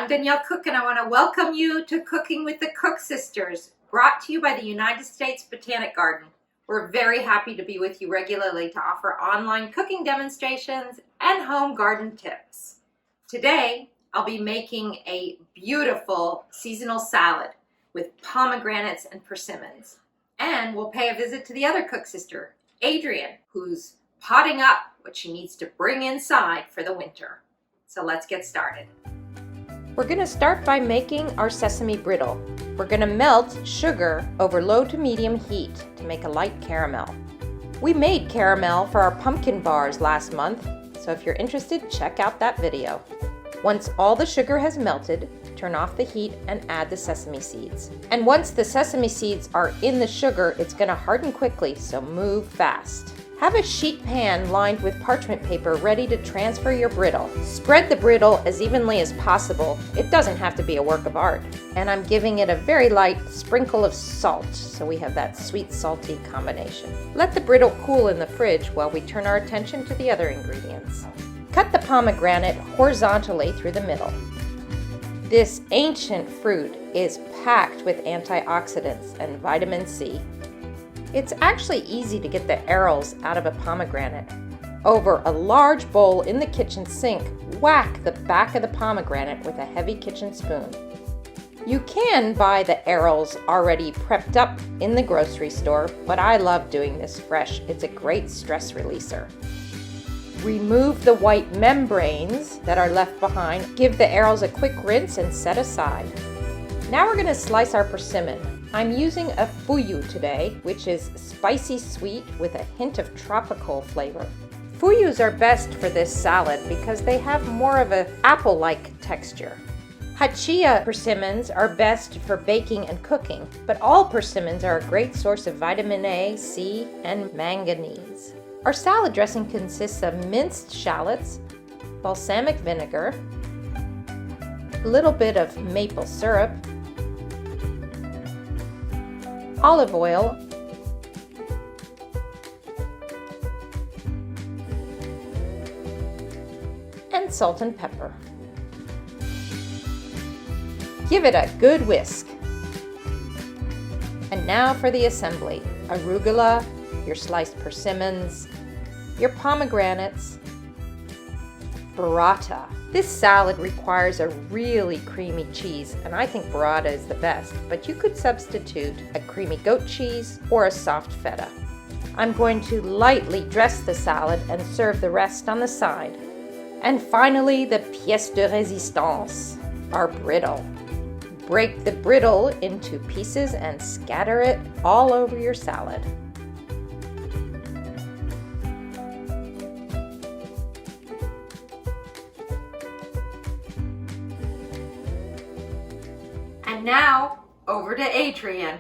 I'm Danielle Cook, and I want to welcome you to Cooking with the Cook Sisters, brought to you by the United States Botanic Garden. We're very happy to be with you regularly to offer online cooking demonstrations and home garden tips. Today, I'll be making a beautiful seasonal salad with pomegranates and persimmons. And we'll pay a visit to the other cook sister, Adrienne, who's potting up what she needs to bring inside for the winter. So let's get started. We're going to start by making our sesame brittle. We're going to melt sugar over low to medium heat to make a light caramel. We made caramel for our pumpkin bars last month, so if you're interested, check out that video. Once all the sugar has melted, turn off the heat and add the sesame seeds. And once the sesame seeds are in the sugar, it's going to harden quickly, so move fast. Have a sheet pan lined with parchment paper ready to transfer your brittle. Spread the brittle as evenly as possible. It doesn't have to be a work of art. And I'm giving it a very light sprinkle of salt, so we have that sweet salty combination. Let the brittle cool in the fridge while we turn our attention to the other ingredients. Cut the pomegranate horizontally through the middle. This ancient fruit is packed with antioxidants and vitamin C. It's actually easy to get the arils out of a pomegranate. Over a large bowl in the kitchen sink, whack the back of the pomegranate with a heavy kitchen spoon. You can buy the arils already prepped up in the grocery store, but I love doing this fresh. It's a great stress releaser. Remove the white membranes that are left behind. Give the arils a quick rinse and set aside. Now we're going to slice our persimmon. I'm using a fuyu today, which is spicy sweet with a hint of tropical flavor. Fuyus are best for this salad because they have more of an apple-like texture. Hachia persimmons are best for baking and cooking, but all persimmons are a great source of vitamin A, C, and manganese. Our salad dressing consists of minced shallots, balsamic vinegar, a little bit of maple syrup, olive oil, and salt and pepper. Give it a good whisk. And now for the assembly. Arugula, your sliced persimmons, your pomegranates, burrata. This salad requires a really creamy cheese, and I think burrata is the best, but you could substitute a creamy goat cheese or a soft feta. I'm going to lightly dress the salad and serve the rest on the side. And finally, the pièce de résistance, our brittle. Break the brittle into pieces and scatter it all over your salad. And now, over to Adrienne.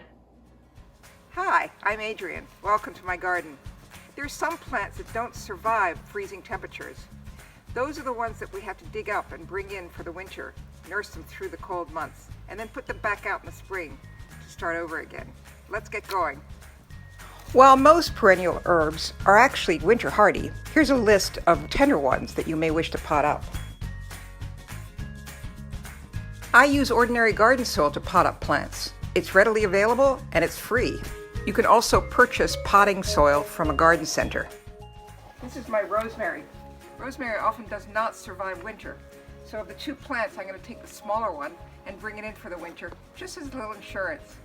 Hi, I'm Adrienne. Welcome to my garden. There's some plants that don't survive freezing temperatures. Those are the ones that we have to dig up and bring in for the winter, nurse them through the cold months, and then put them back out in the spring to start over again. Let's get going. While most perennial herbs are actually winter hardy, here's a list of tender ones that you may wish to pot up. I use ordinary garden soil to pot up plants. It's readily available and it's free. You can also purchase potting soil from a garden center. This is my rosemary. Rosemary often does not survive winter. So of the two plants, I'm going to take the smaller one and bring it in for the winter, just as a little insurance.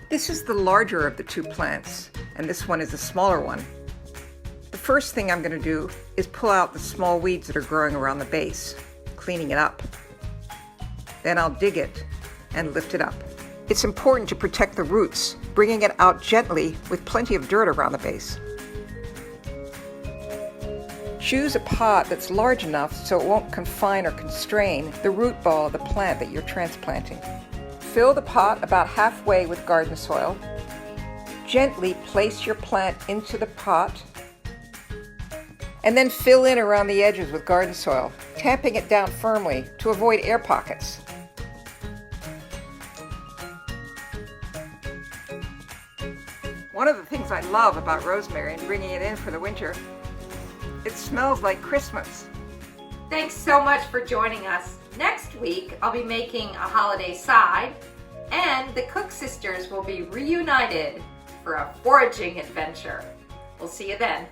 This is the larger of the two plants, and this one is the smaller one. The first thing I'm going to do is pull out the small weeds that are growing around the base, cleaning it up. Then I'll dig it and lift it up. It's important to protect the roots, bringing it out gently with plenty of dirt around the base. Choose a pot that's large enough so it won't confine or constrain the root ball of the plant that you're transplanting. Fill the pot about halfway with garden soil. Gently place your plant into the pot and then fill in around the edges with garden soil, tamping it down firmly to avoid air pockets. One of the things I love about rosemary and bringing it in for the winter, it smells like Christmas. Thanks so much for joining us. Next week, I'll be making a holiday side, and the Cook Sisters will be reunited for a foraging adventure. We'll see you then.